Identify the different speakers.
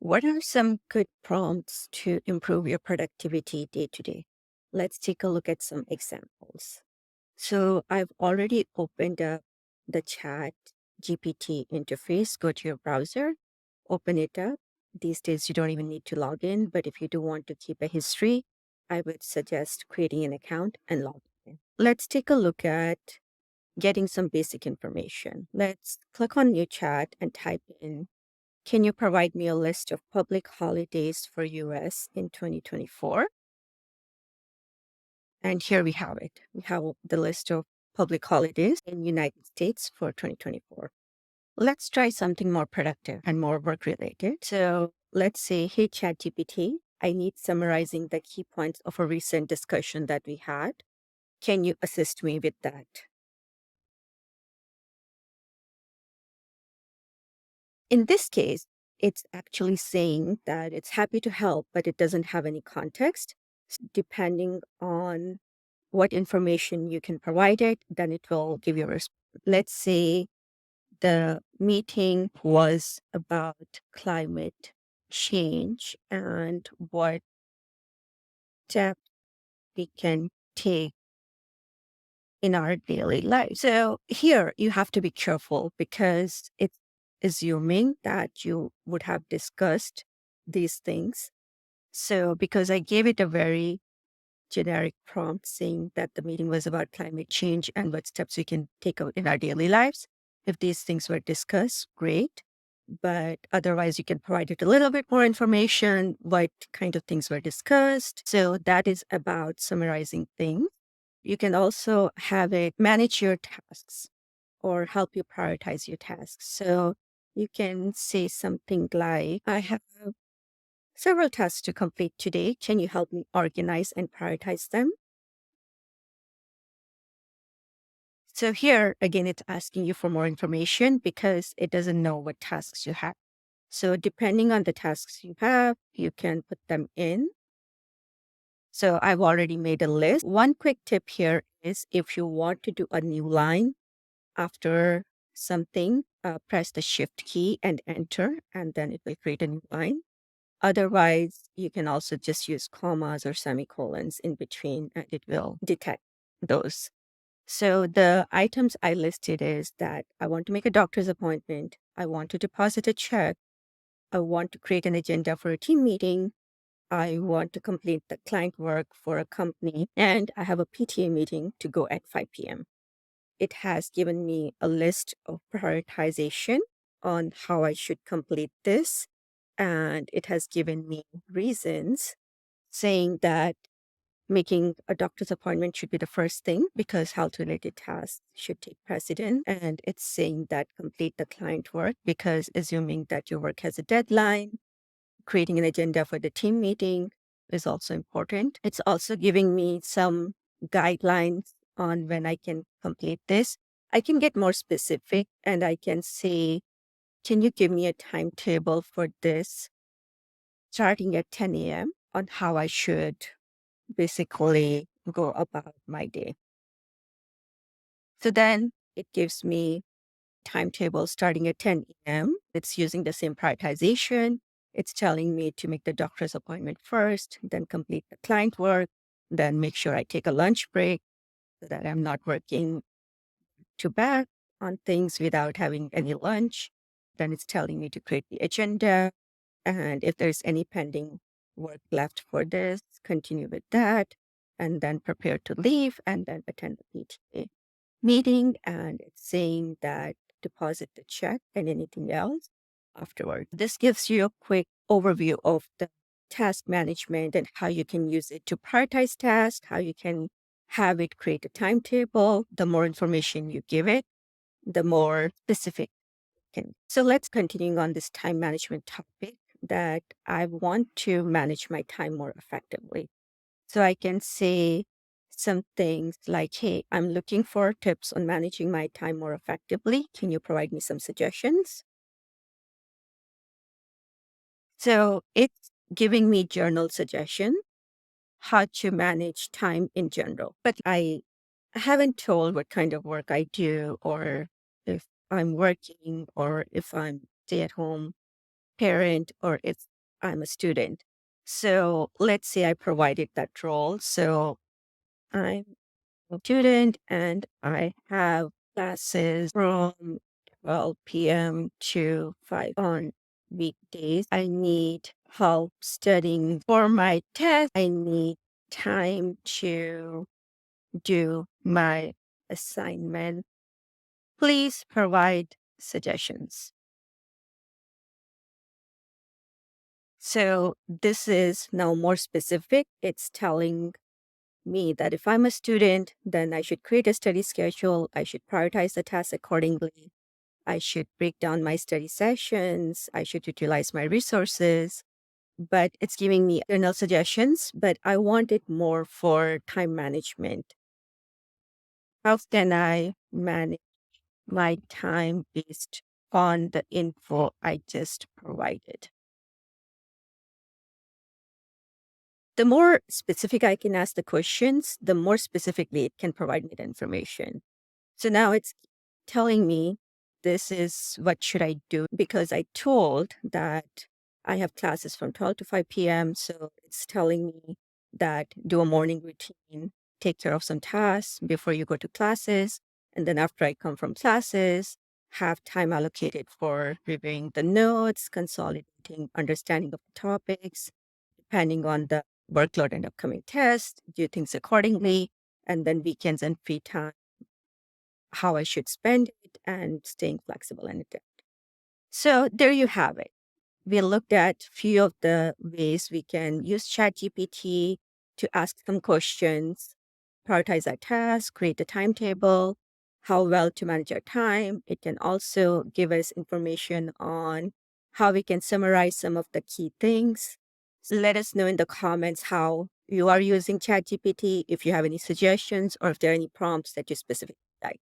Speaker 1: What are some good prompts to improve your productivity day to day? Let's take a look at some examples. So I've already opened up the Chat GPT interface. Go to your browser, open it up. These days, you don't even need to log in, but if you do want to keep a history, I would suggest creating an account and logging in. Let's take a look at getting some basic information. Let's click on New Chat and type in, can you provide me a list of public holidays for US in 2024? And here we have it. We have the list of public holidays in United States for 2024. Let's try something more productive and more work related. So let's say, hey, ChatGPT, I need summarizing the key points of a recent discussion that we had. Can you assist me with that? In this case, it's actually saying that it's happy to help, but it doesn't have any context. Depending on what information you can provide it, then it will give you a response. Let's say the meeting was about climate change and what steps we can take in our daily life. So here you have to be careful because it's assuming that you would have discussed these things. So because I gave it a very generic prompt saying that the meeting was about climate change and what steps we can take out in our daily lives. If these things were discussed, great. But otherwise, you can provide it a little bit more information, what kind of things were discussed. So that is about summarizing things. You can also have it manage your tasks or help you prioritize your tasks. So you can say something like, I have several tasks to complete today. Can you help me organize and prioritize them? So here, again, it's asking you for more information because it doesn't know what tasks you have. So depending on the tasks you have, you can put them in. So I've already made a list. One quick tip here is if you want to do a new line after something, press the shift key and enter, and then it will create a new line. Otherwise, you can also just use commas or semicolons in between and it will detect those. So the items I listed is that I want to make a doctor's appointment. I want to deposit a check. I want to create an agenda for a team meeting. I want to complete the client work for a company. And I have a PTA meeting to go at 5 p.m. It has given me a list of prioritization on how I should complete this. And it has given me reasons saying that making a doctor's appointment should be the first thing because health-related tasks should take precedent. And it's saying that complete the client work because assuming that your work has a deadline, creating an agenda for the team meeting is also important. It's also giving me some guidelines on when I can complete this. I can get more specific and I can say, can you give me a timetable for this starting at 10 a.m. on how I should basically go about my day. So then it gives me timetable starting at 10 a.m. It's using the same prioritization. It's telling me to make the doctor's appointment first, then complete the client work, then make sure I take a lunch break so that I'm not working to back on things without having any lunch. Then it's telling me to create the agenda. And if there's any pending work left for this, continue with that, and then prepare to leave and then attend the PTA meeting. And it's saying that deposit the check and anything else afterward. This gives you a quick overview of the task management and how you can use it to prioritize tasks, how you can have it create a timetable. The more information you give it, the more specific it can. So let's continue on this time management topic that I want to manage my time more effectively. So I can say some things like, hey, I'm looking for tips on managing my time more effectively. Can you provide me some suggestions? So it's giving me journal suggestion, how to manage time in general. But I haven't told what kind of work I do or if I'm working or if I'm stay-at-home parent or if I'm a student. So let's say I provided that role. So I'm a student and I have classes from 12 p.m. to 5 on weekdays. I need help studying for my test. I need time to do my assignment. Please provide suggestions. So this is now more specific. It's telling me that if I'm a student, then I should create a study schedule. I should prioritize the tasks accordingly. I should break down my study sessions. I should utilize my resources. But it's giving me general suggestions, but I want it more for time management. How can I manage my time based on the info I just provided? The more specific I can ask the questions, the more specifically it can provide me the information. So now it's telling me this is what should I do because I told that I have classes from 12 to 5 p.m. So it's telling me that do a morning routine, take care of some tasks before you go to classes. And then after I come from classes, have time allocated for reviewing the notes, consolidating understanding of the topics, depending on the workload and upcoming tests, do things accordingly. And then weekends and free time, how I should spend it and staying flexible and adapt. So there you have it. We looked at few of the ways we can use ChatGPT to ask some questions, prioritize our tasks, create a timetable, how well to manage our time. It can also give us information on how we can summarize some of the key things. So let us know in the comments how you are using ChatGPT, if you have any suggestions or if there are any prompts that you specifically like.